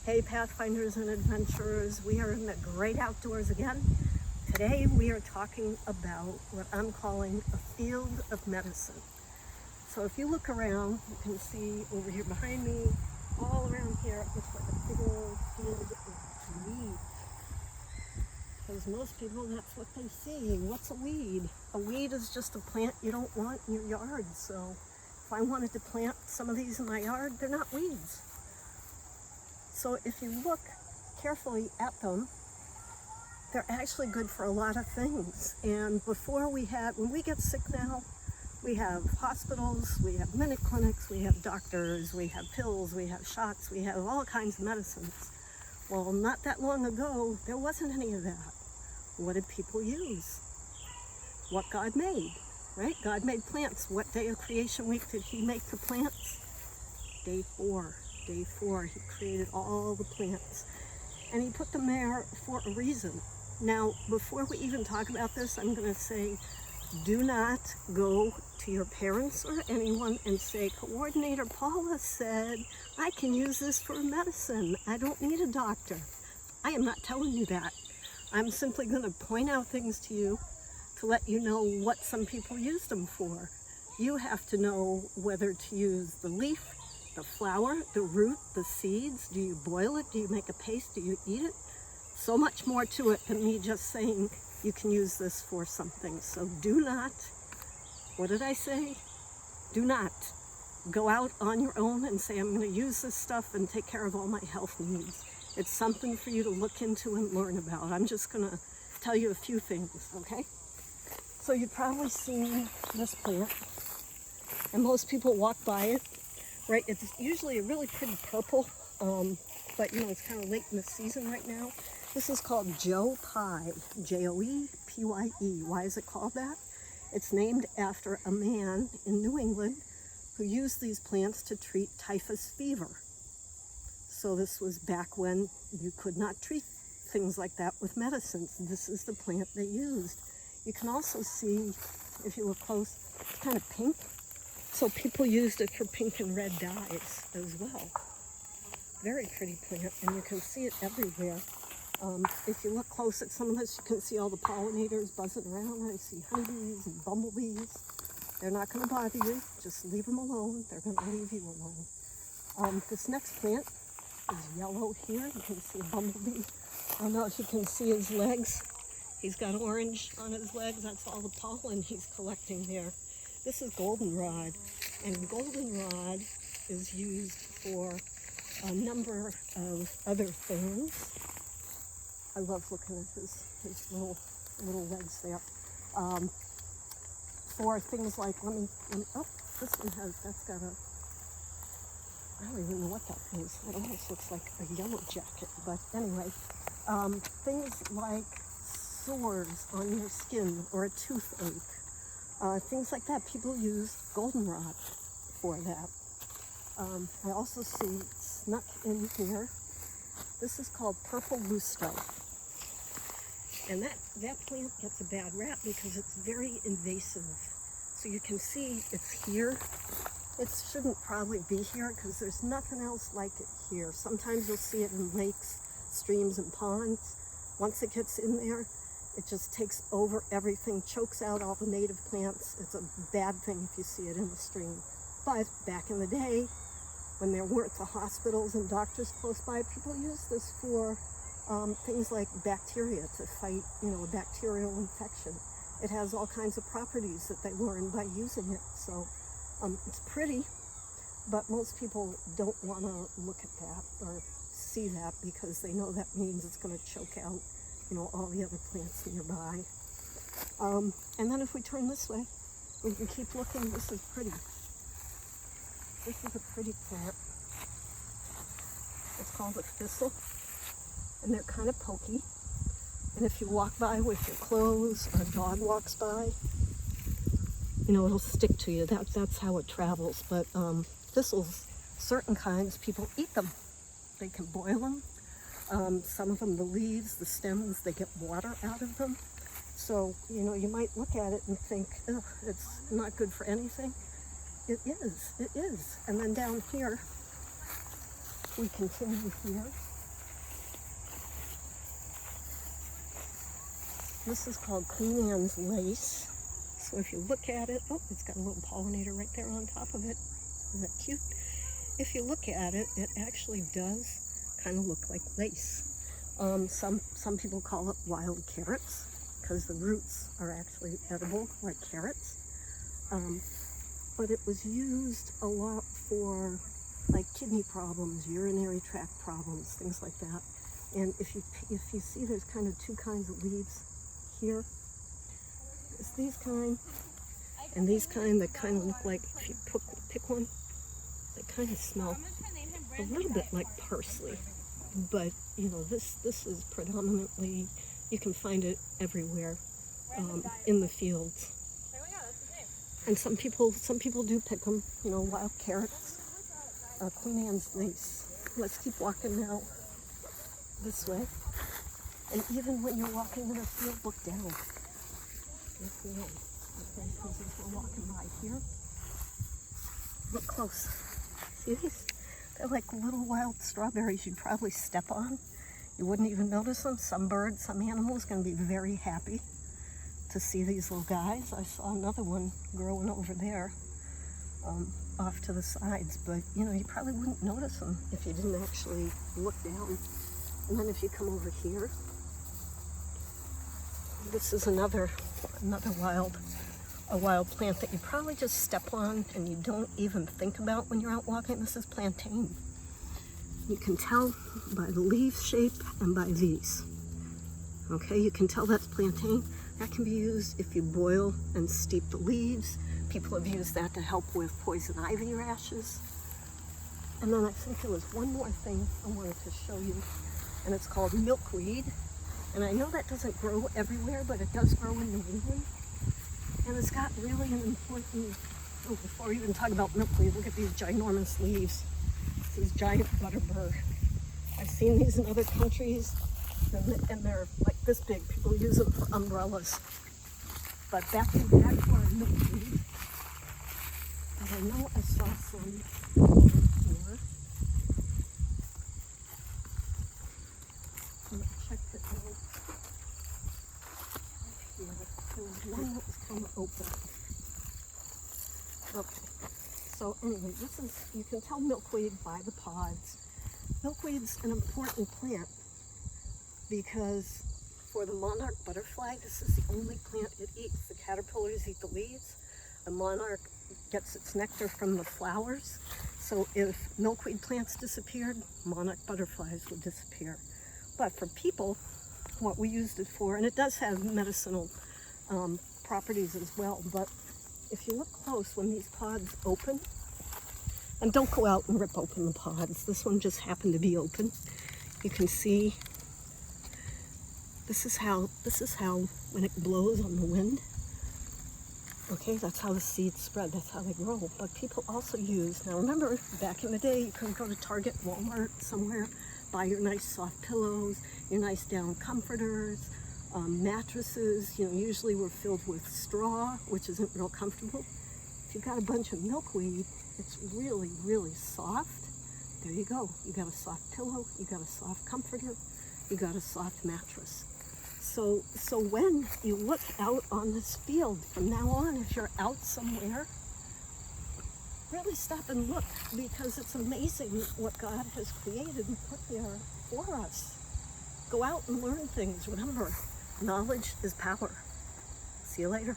Hey Pathfinders and Adventurers, we are in the great outdoors again. Today we are talking about what I'm calling a field of medicine. So if you look around, you can see over here behind me, all around here, it looks like a big old field of weeds. Because most people, that's what they see. What's a weed? A weed is just a plant you don't want in your yard. So if I wanted to plant some of these in my yard, they're not weeds. So if you look carefully at them, they're actually good for a lot of things. And when we get sick now, we have hospitals, we have minute clinics, we have doctors, we have pills, we have shots, we have all kinds of medicines. Well, not that long ago, there wasn't any of that. What did people use? What God made, right? God made plants. What day of creation week did he make the plants? Day 4. Day 4, he created all the plants. And he put them there for a reason. Now, before we even talk about this, I'm going to say, do not go to your parents or anyone and say, Coordinator Paula said, I can use this for medicine. I don't need a doctor. I am not telling you that. I'm simply going to point out things to you to let you know what some people use them for. You have to know whether to use the leaf, the flower, the root, the seeds. Do you boil it? Do you make a paste? Do you eat it? So much more to it than me just saying you can use this for something. So do not, what did I say? Do not go out on your own and say, I'm going to use this stuff and take care of all my health needs. It's something for you to look into and learn about. I'm just going to tell you a few things, okay? So you've probably seen this plant, and most people walk by it. Right, it's usually a really pretty purple, but it's kind of late in the season right now. This is called Joe Pye, Joepye. Why is it called that? It's named after a man in New England who used these plants to treat typhus fever. So this was back when you could not treat things like that with medicines. This is the plant they used. You can also see, if you look close, it's kind of pink. So people used it for pink and red dyes as well. Very pretty plant, and you can see it everywhere. If you look close at some of this, you can see all the pollinators buzzing around. I see honeybees and bumblebees. They're not going to bother you. Just leave them alone. They're going to leave you alone. This next plant is yellow here. You can see a bumblebee. I don't know if you can see his legs. He's got orange on his legs. That's all the pollen he's collecting there. This is goldenrod, and goldenrod is used for a number of other things. I love looking at his little legs there. For things like, this one that's got I don't even know what that is. It almost looks like a yellow jacket, but anyway, things like sores on your skin or a toothache. Things like that, people use goldenrod for that. I also see snuck in here, this is called purple lustro. And that plant gets a bad rap because it's very invasive. So you can see it's here. It shouldn't probably be here because there's nothing else like it here. Sometimes you'll see it in lakes, streams, and ponds. Once it gets in there, it just takes over everything, chokes out all the native plants. It's a bad thing if you see it in the stream. But back in the day, when there weren't the hospitals and doctors close by, people used this for things like bacteria to fight, a bacterial infection. It has all kinds of properties that they learned by using it. So it's pretty, but most people don't want to look at that or see that because they know that means it's going to choke out all the other plants nearby. And then if we turn this way, we can keep looking. This is pretty. This is a pretty plant. It's called a thistle, and they're kind of pokey. And if you walk by with your clothes or a dog walks by, it'll stick to you. That's how it travels. But thistles, certain kinds, people eat them. They can boil them. Some of them, the leaves, the stems, they get water out of them. So, you might look at it and think, ugh, it's not good for anything. It is. And then down here, we continue here. This is called Queen Anne's lace. So if you look at it, oh, it's got a little pollinator right there on top of it. Isn't that cute? If you look at it, it actually does kind of look like lace. Some people call it wild carrots because the roots are actually edible like carrots. But it was used a lot for like kidney problems, urinary tract problems, things like that. And if you see, there's kind of two kinds of leaves here. It's these kind and these kind that kind of look like, if you pick one, they kind of smell a little bit like parsley. But you know, this is predominantly, you can find it everywhere in the fields. And some people do pick them, you know, wild carrots, Queen Anne's lace. Let's keep walking now this way. And even when you're walking in a field, look down. Look down. Okay, because as we're walking by here, look close. See these? They're like little wild strawberries you'd probably step on. You wouldn't even notice them. Some bird, some animal is going to be very happy to see these little guys. I saw another one growing over there off to the sides, but you know, you probably wouldn't notice them if you didn't actually look down. And then if you come over here, this is another wild plant that you probably just step on and you don't even think about when you're out walking. This is plantain. You can tell by the leaf shape and by these. Okay, you can tell that's plantain. That can be used if you boil and steep the leaves. People have used that to help with poison ivy rashes. And then I think there was one more thing I wanted to show you, and it's called milkweed. And I know that doesn't grow everywhere, but it does grow in New England. And it's got really an important, oh, before we even talk about milkweed, look at these ginormous leaves. These giant butterbur. I've seen these in other countries, and they're like this big. People use them for umbrellas. But back to our milkweed. And I know I saw some over here. I'm going to check the out. Here. There was one that was kind of open. Okay. So anyway, this is, you can tell milkweed by the pods. Milkweed's an important plant because for the monarch butterfly, this is the only plant it eats. The caterpillars eat the leaves. The monarch gets its nectar from the flowers. So if milkweed plants disappeared, monarch butterflies would disappear. But for people, what we used it for, and it does have medicinal properties as well, but if you look close, when these pods open, and don't go out and rip open the pods, this one just happened to be open. You can see, this is how when it blows on the wind, okay, that's how the seeds spread, that's how they grow. But people also use, now remember, back in the day, you couldn't go to Target, Walmart, somewhere, buy your nice soft pillows, your nice down comforters, mattresses, you know, usually were filled with straw, which isn't real comfortable. If you've got a bunch of milkweed, it's really, really soft. There you go. You got a soft pillow, you got a soft comforter, you got a soft mattress. So when you look out on this field, from now on, if you're out somewhere, really stop and look, because it's amazing what God has created and put there for us. Go out and learn things. Remember, knowledge is power. See you later.